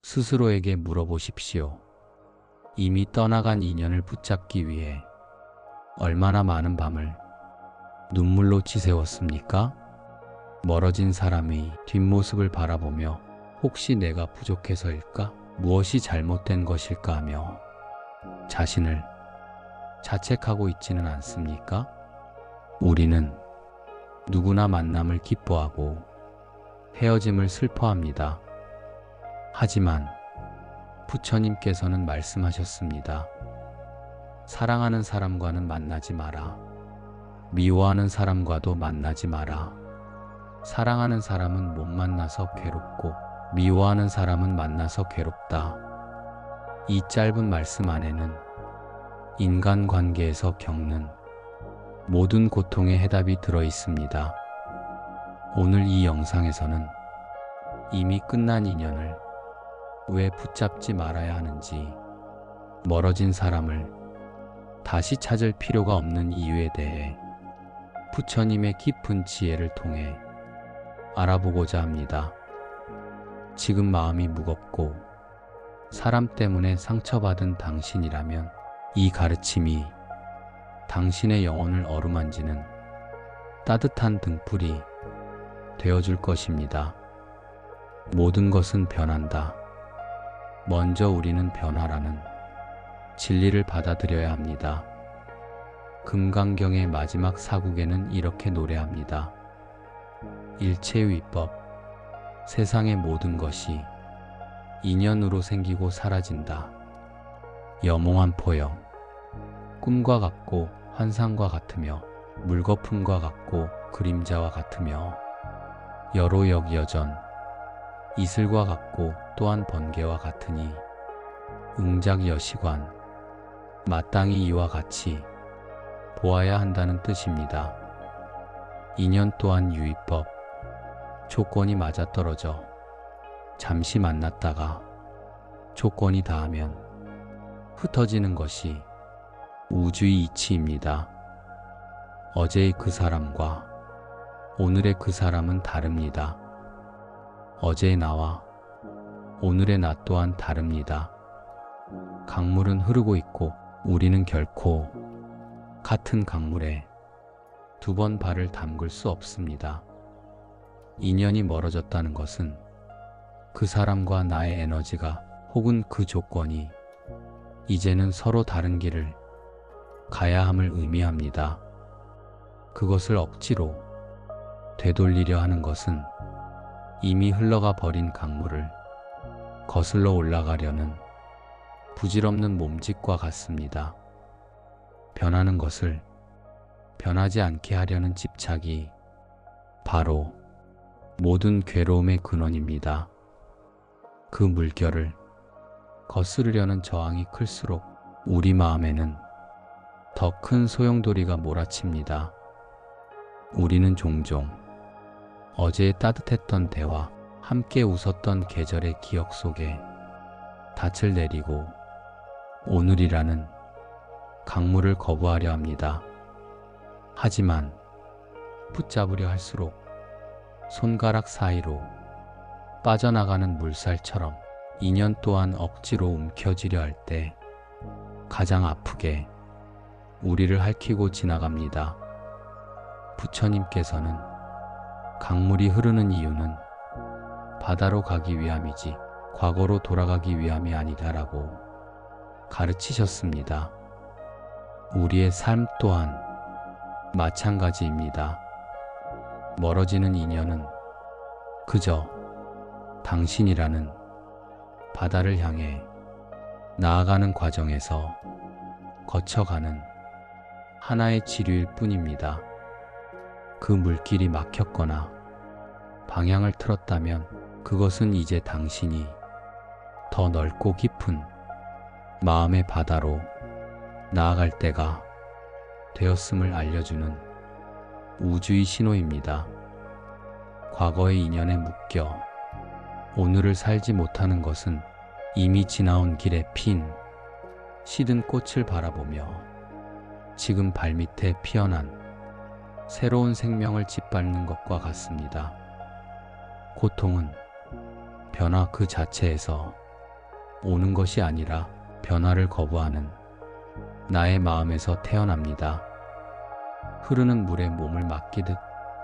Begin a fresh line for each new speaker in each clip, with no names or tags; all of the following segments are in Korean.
스스로에게 물어보십시오. 이미 떠나간 인연을 붙잡기 위해 얼마나 많은 밤을 눈물로 지새웠습니까? 멀어진 사람의 뒷모습을 바라보며 혹시 내가 부족해서일까? 무엇이 잘못된 것일까 하며 자신을 자책하고 있지는 않습니까? 우리는 누구나 만남을 기뻐하고 헤어짐을 슬퍼합니다. 하지만 부처님께서는 말씀하셨습니다. 사랑하는 사람과는 만나지 마라. 미워하는 사람과도 만나지 마라. 사랑하는 사람은 못 만나서 괴롭고 미워하는 사람은 만나서 괴롭다. 이 짧은 말씀 안에는 인간관계에서 겪는 모든 고통의 해답이 들어 있습니다. 오늘 이 영상에서는 이미 끝난 인연을 왜 붙잡지 말아야 하는지, 멀어진 사람을 다시 찾을 필요가 없는 이유에 대해 부처님의 깊은 지혜를 통해 알아보고자 합니다. 지금 마음이 무겁고 사람 때문에 상처받은 당신이라면 이 가르침이 당신의 영혼을 어루만지는 따뜻한 등불이 되어줄 것입니다. 모든 것은 변한다. 먼저 우리는 변화라는 진리를 받아들여야 합니다. 금강경의 마지막 사국에는 이렇게 노래합니다. 일체위법, 세상의 모든 것이 인연으로 생기고 사라진다. 여몽한 포영, 꿈과 같고 환상과 같으며 물거품과 같고 그림자와 같으며 여로역여전, 이슬과 같고 또한 번개와 같으니 응작여시관, 마땅히 이와 같이 보아야 한다는 뜻입니다. 인연 또한 유의법, 조건이 맞아떨어져 잠시 만났다가 조건이 닿으면 흩어지는 것이 우주의 이치입니다. 어제의 그 사람과 오늘의 그 사람은 다릅니다. 어제의 나와 오늘의 나 또한 다릅니다. 강물은 흐르고 있고 우리는 결코 같은 강물에 두 번 발을 담글 수 없습니다. 인연이 멀어졌다는 것은 그 사람과 나의 에너지가 혹은 그 조건이 이제는 서로 다른 길을 가야 함을 의미합니다. 그것을 억지로 되돌리려 하는 것은 이미 흘러가 버린 강물을 거슬러 올라가려는 부질없는 몸짓과 같습니다. 변하는 것을 변하지 않게 하려는 집착이 바로 모든 괴로움의 근원입니다. 그 물결을 거스르려는 저항이 클수록 우리 마음에는 더 큰 소용돌이가 몰아칩니다. 우리는 종종 어제의 따뜻했던 대화, 함께 웃었던 계절의 기억 속에 닻을 내리고 오늘이라는 강물을 거부하려 합니다. 하지만 붙잡으려 할수록 손가락 사이로 빠져나가는 물살처럼 인연 또한 억지로 움켜쥐려 할 때 가장 아프게 우리를 핥히고 지나갑니다. 부처님께서는 강물이 흐르는 이유는 바다로 가기 위함이지 과거로 돌아가기 위함이 아니다라고 가르치셨습니다. 우리의 삶 또한 마찬가지입니다. 멀어지는 인연은 그저 당신이라는 바다를 향해 나아가는 과정에서 거쳐가는 하나의 지류일 뿐입니다. 그 물길이 막혔거나 방향을 틀었다면 그것은 이제 당신이 더 넓고 깊은 마음의 바다로 나아갈 때가 되었음을 알려주는 우주의 신호입니다. 과거의 인연에 묶여 오늘을 살지 못하는 것은 이미 지나온 길에 핀 시든 꽃을 바라보며 지금 발밑에 피어난 새로운 생명을 짓밟는 것과 같습니다. 고통은 변화 그 자체에서 오는 것이 아니라 변화를 거부하는 나의 마음에서 태어납니다. 흐르는 물에 몸을 맡기듯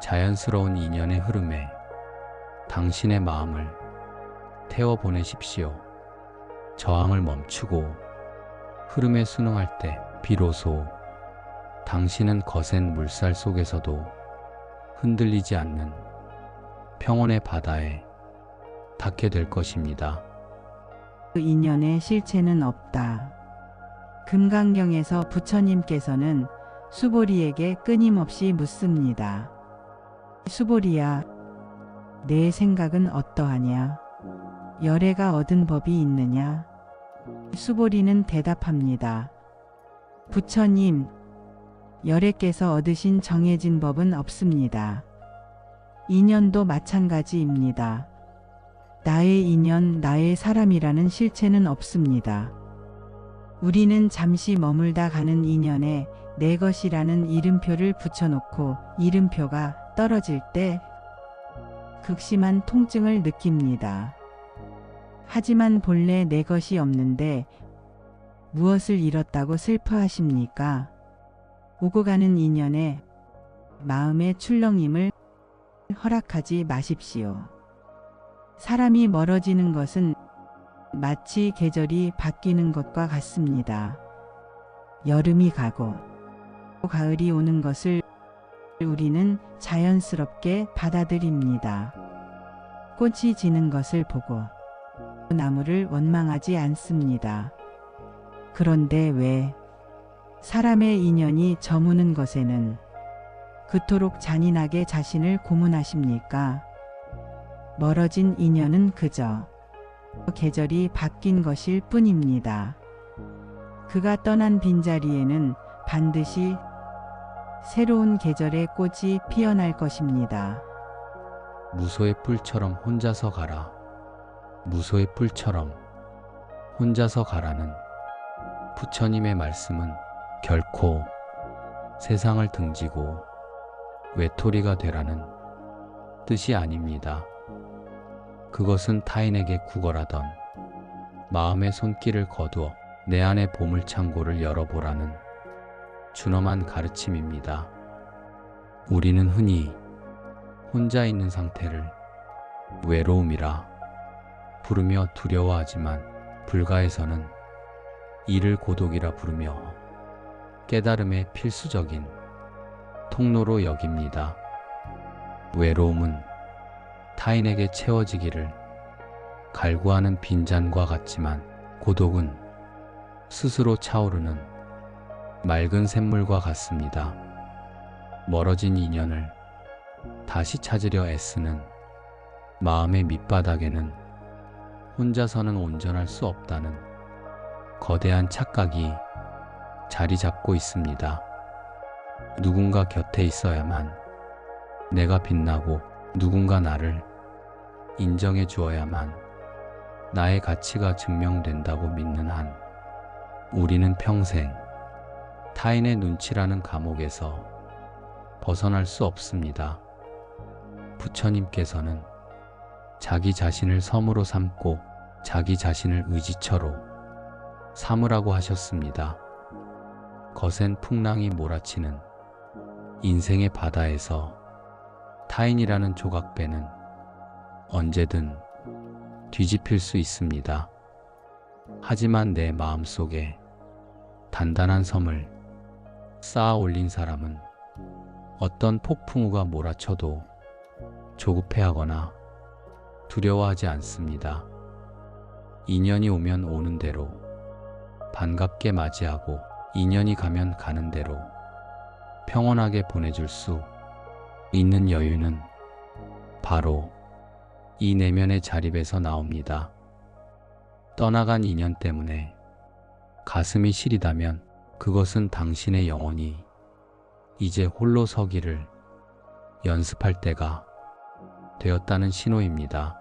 자연스러운 인연의 흐름에 당신의 마음을 태워보내십시오. 저항을 멈추고 흐름에 순응할 때 비로소 당신은 거센 물살 속에서도 흔들리지 않는 평온의 바다에 닿게 될 것입니다.
그 인연의 실체는 없다. 금강경에서 부처님께서는 수보리에게 끊임없이 묻습니다. 수보리야, 내 생각은 어떠하냐? 열애가 얻은 법이 있느냐? 수보리는 대답합니다. 부처님, 열애께서 얻으신 정해진 법은 없습니다. 인연도 마찬가지입니다. 나의 인연, 나의 사람이라는 실체는 없습니다. 우리는 잠시 머물다 가는 인연에 내 것이라는 이름표를 붙여놓고 이름표가 떨어질 때 극심한 통증을 느낍니다. 하지만 본래 내 것이 없는데 무엇을 잃었다고 슬퍼하십니까? 오고 가는 인연에 마음의 출렁임을 허락하지 마십시오. 사람이 멀어지는 것은 마치 계절이 바뀌는 것과 같습니다. 여름이 가고 가을이 오는 것을 우리는 자연스럽게 받아들입니다. 꽃이 지는 것을 보고 나무를 원망하지 않습니다. 그런데 왜 사람의 인연이 저무는 것에는 그토록 잔인하게 자신을 고문하십니까? 멀어진 인연은 그저 계절이 바뀐 것일 뿐입니다. 그가 떠난 빈자리에는 반드시 새로운 계절의 꽃이 피어날 것입니다.
무소의 뿔처럼 혼자서 가라. 무소의 뿔처럼 혼자서 가라는 부처님의 말씀은 결코 세상을 등지고 외톨이가 되라는 뜻이 아닙니다. 그것은 타인에게 구걸하던 마음의 손길을 거두어 내 안의 보물창고를 열어보라는 준엄한 가르침입니다. 우리는 흔히 혼자 있는 상태를 외로움이라 부르며 두려워하지만 불가에서는 이를 고독이라 부르며 깨달음의 필수적인 통로로 여깁니다. 외로움은 타인에게 채워지기를 갈구하는 빈잔과 같지만 고독은 스스로 차오르는 맑은 샘물과 같습니다. 멀어진 인연을 다시 찾으려 애쓰는 마음의 밑바닥에는 혼자서는 온전할 수 없다는 거대한 착각이 자리 잡고 있습니다. 누군가 곁에 있어야만 내가 빛나고 누군가 나를 인정해 주어야만 나의 가치가 증명된다고 믿는 한 우리는 평생 타인의 눈치라는 감옥에서 벗어날 수 없습니다. 부처님께서는 자기 자신을 섬으로 삼고 자기 자신을 의지처로 삼으라고 하셨습니다. 거센 풍랑이 몰아치는 인생의 바다에서 타인이라는 조각배는 언제든 뒤집힐 수 있습니다. 하지만 내 마음속에 단단한 섬을 쌓아 올린 사람은 어떤 폭풍우가 몰아쳐도 조급해하거나 두려워하지 않습니다. 인연이 오면 오는 대로 반갑게 맞이하고 인연이 가면 가는 대로 평온하게 보내줄 수 있는 여유는 바로 이 내면의 자립에서 나옵니다. 떠나간 인연 때문에 가슴이 시리다면 그것은 당신의 영혼이 이제 홀로 서기를 연습할 때가 되었다는 신호입니다.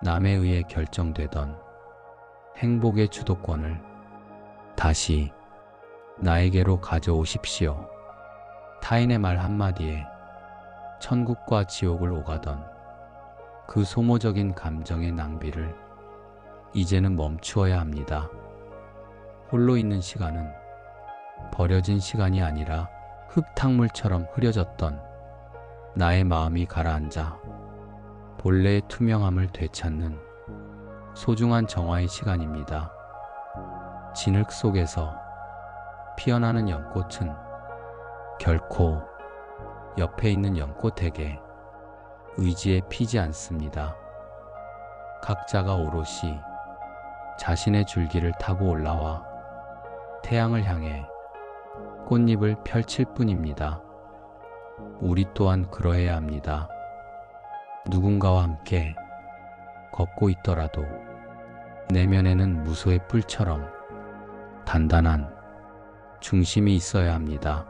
남에 의해 결정되던 행복의 주도권을 다시 나에게로 가져오십시오. 타인의 말 한마디에 천국과 지옥을 오가던 그 소모적인 감정의 낭비를 이제는 멈추어야 합니다. 홀로 있는 시간은 버려진 시간이 아니라 흙탕물처럼 흐려졌던 나의 마음이 가라앉아 본래의 투명함을 되찾는 소중한 정화의 시간입니다. 진흙 속에서 피어나는 연꽃은 결코 옆에 있는 연꽃에게 의지에 피지 않습니다. 각자가 오롯이 자신의 줄기를 타고 올라와 태양을 향해 꽃잎을 펼칠 뿐입니다. 우리 또한 그러해야 합니다. 누군가와 함께 걷고 있더라도 내면에는 무소의 뿔처럼 단단한 중심이 있어야 합니다.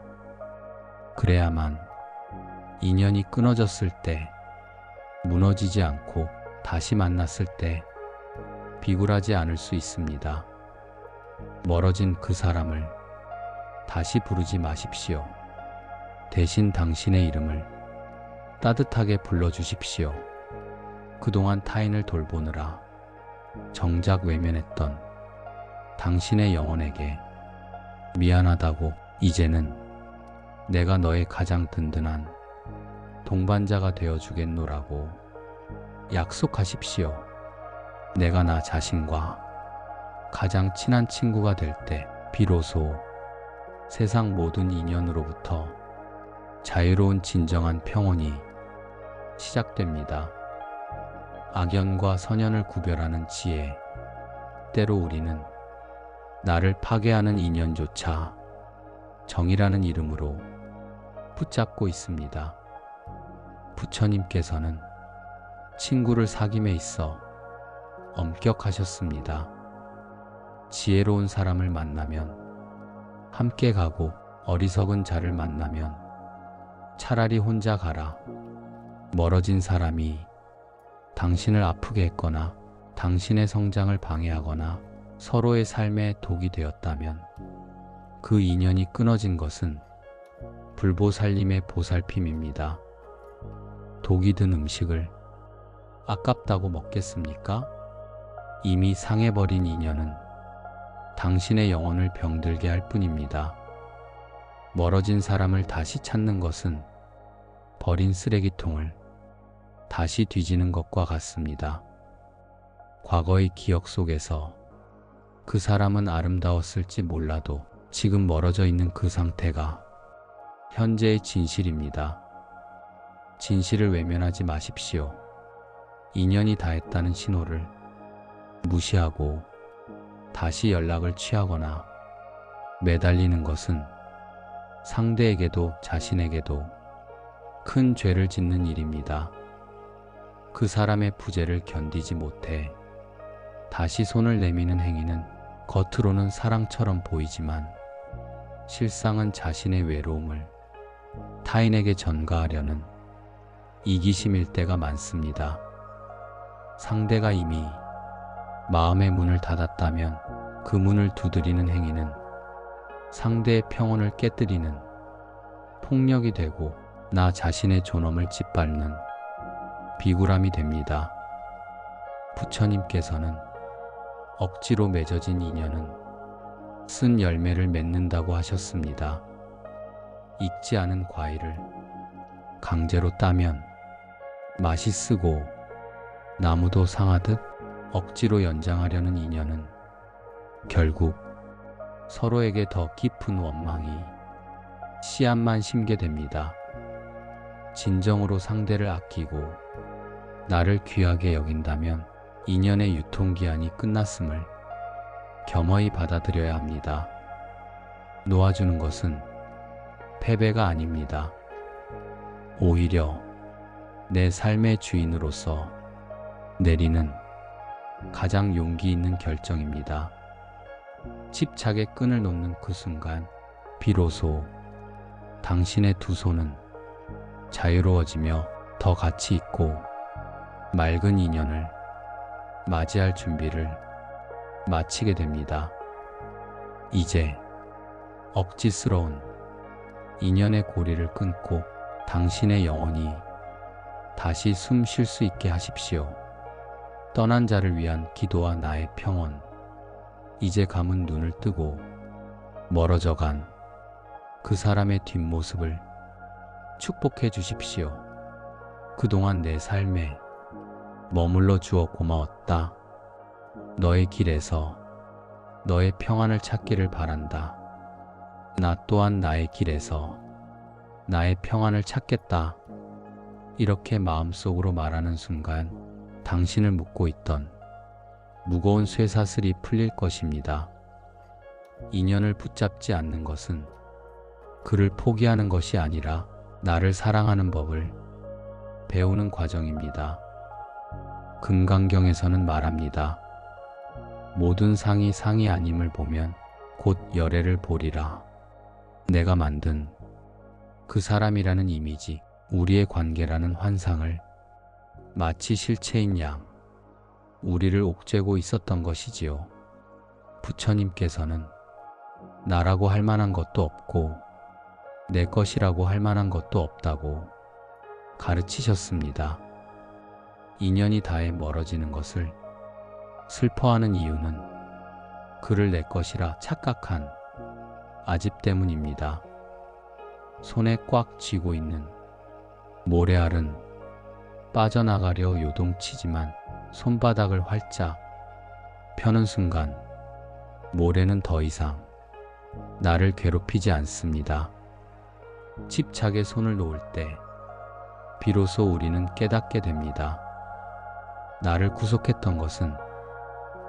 그래야만 인연이 끊어졌을 때 무너지지 않고 다시 만났을 때 비굴하지 않을 수 있습니다. 멀어진 그 사람을 다시 부르지 마십시오. 대신 당신의 이름을 따뜻하게 불러주십시오. 그동안 타인을 돌보느라 정작 외면했던 당신의 영혼에게 미안하다고 이제는 내가 너의 가장 든든한 동반자가 되어주겠노라고 약속하십시오. 내가 나 자신과 가장 친한 친구가 될 때 비로소 세상 모든 인연으로부터 자유로운 진정한 평온이 시작됩니다. 악연과 선연을 구별하는 지혜. 때로 우리는 나를 파괴하는 인연조차 정이라는 이름으로 붙잡고 있습니다. 부처님께서는 친구를 사귐에 있어 엄격하셨습니다. 지혜로운 사람을 만나면 함께 가고 어리석은 자를 만나면 차라리 혼자 가라. 멀어진 사람이 당신을 아프게 했거나 당신의 성장을 방해하거나 서로의 삶에 독이 되었다면 그 인연이 끊어진 것은 불보살님의 보살핌입니다. 독이 든 음식을 아깝다고 먹겠습니까? 이미 상해버린 인연은 당신의 영혼을 병들게 할 뿐입니다. 멀어진 사람을 다시 찾는 것은 버린 쓰레기통을 다시 뒤지는 것과 같습니다. 과거의 기억 속에서 그 사람은 아름다웠을지 몰라도 지금 멀어져 있는 그 상태가 현재의 진실입니다. 진실을 외면하지 마십시오. 인연이 다했다는 신호를 무시하고 다시 연락을 취하거나 매달리는 것은 상대에게도 자신에게도 큰 죄를 짓는 일입니다. 그 사람의 부재를 견디지 못해 다시 손을 내미는 행위는 겉으로는 사랑처럼 보이지만 실상은 자신의 외로움을 타인에게 전가하려는 이기심일 때가 많습니다. 상대가 이미 마음의 문을 닫았다면 그 문을 두드리는 행위는 상대의 평온을 깨뜨리는 폭력이 되고 나 자신의 존엄을 짓밟는 비굴함이 됩니다. 부처님께서는 억지로 맺어진 인연은 쓴 열매를 맺는다고 하셨습니다. 익지 않은 과일을 강제로 따면 맛이 쓰고 나무도 상하듯 억지로 연장하려는 인연은 결국 서로에게 더 깊은 원망이 씨앗만 심게 됩니다. 진정으로 상대를 아끼고 나를 귀하게 여긴다면 인연의 유통기한이 끝났음을 겸허히 받아들여야 합니다. 놓아주는 것은 패배가 아닙니다. 오히려 내 삶의 주인으로서 내리는 가장 용기 있는 결정입니다. 집착의 끈을 놓는 그 순간 비로소 당신의 두 손은 자유로워지며 더 가치 있고 맑은 인연을 맞이할 준비를 마치게 됩니다. 이제 억지스러운 인연의 고리를 끊고 당신의 영혼이 다시 숨 쉴 수 있게 하십시오. 떠난 자를 위한 기도와 나의 평온. 이제 감은 눈을 뜨고 멀어져 간 그 사람의 뒷모습을 축복해 주십시오. 그동안 내 삶에 머물러 주어 고마웠다. 너의 길에서 너의 평안을 찾기를 바란다. 나 또한 나의 길에서 나의 평안을 찾겠다. 이렇게 마음속으로 말하는 순간 당신을 묶고 있던 무거운 쇠사슬이 풀릴 것입니다. 인연을 붙잡지 않는 것은 그를 포기하는 것이 아니라 나를 사랑하는 법을 배우는 과정입니다. 금강경에서는 말합니다. 모든 상이 상이 아님을 보면 곧 열애를 보리라. 내가 만든 그 사람이라는 이미지, 우리의 관계라는 환상을 마치 실체인 양 우리를 옥죄고 있었던 것이지요. 부처님께서는 나라고 할 만한 것도 없고 내 것이라고 할 만한 것도 없다고 가르치셨습니다. 인연이 다해 멀어지는 것을 슬퍼하는 이유는 그를 내 것이라 착각한 아집 때문입니다. 손에 꽉 쥐고 있는 모래알은 빠져나가려 요동치지만 손바닥을 활짝 펴는 순간 모래는 더 이상 나를 괴롭히지 않습니다. 집착에 손을 놓을 때 비로소 우리는 깨닫게 됩니다. 나를 구속했던 것은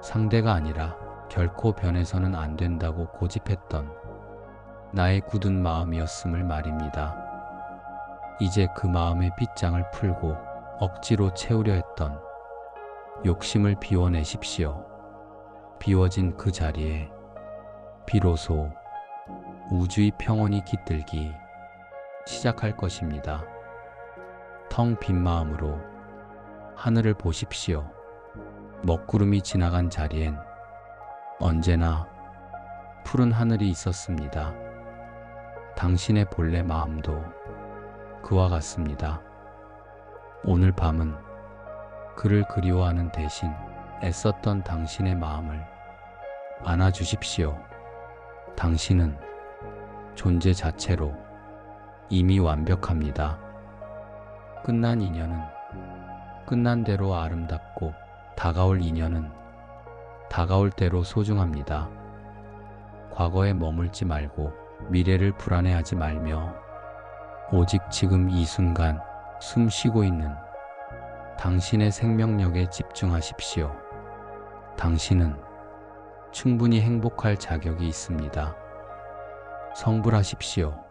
상대가 아니라 결코 변해서는 안 된다고 고집했던 나의 굳은 마음이었음을 말입니다. 이제 그 마음의 빗장을 풀고 억지로 채우려 했던 욕심을 비워내십시오. 비워진 그 자리에 비로소 우주의 평온이 깃들기 시작할 것입니다. 텅 빈 마음으로 하늘을 보십시오. 먹구름이 지나간 자리엔 언제나 푸른 하늘이 있었습니다. 당신의 본래 마음도 그와 같습니다. 오늘 밤은 그를 그리워하는 대신 애썼던 당신의 마음을 안아주십시오. 당신은 존재 자체로 이미 완벽합니다. 끝난 인연은 끝난 대로 아름답고 다가올 인연은 다가올 대로 소중합니다. 과거에 머물지 말고 미래를 불안해하지 말며 오직 지금 이 순간 숨 쉬고 있는 당신의 생명력에 집중하십시오. 당신은 충분히 행복할 자격이 있습니다. 성불하십시오.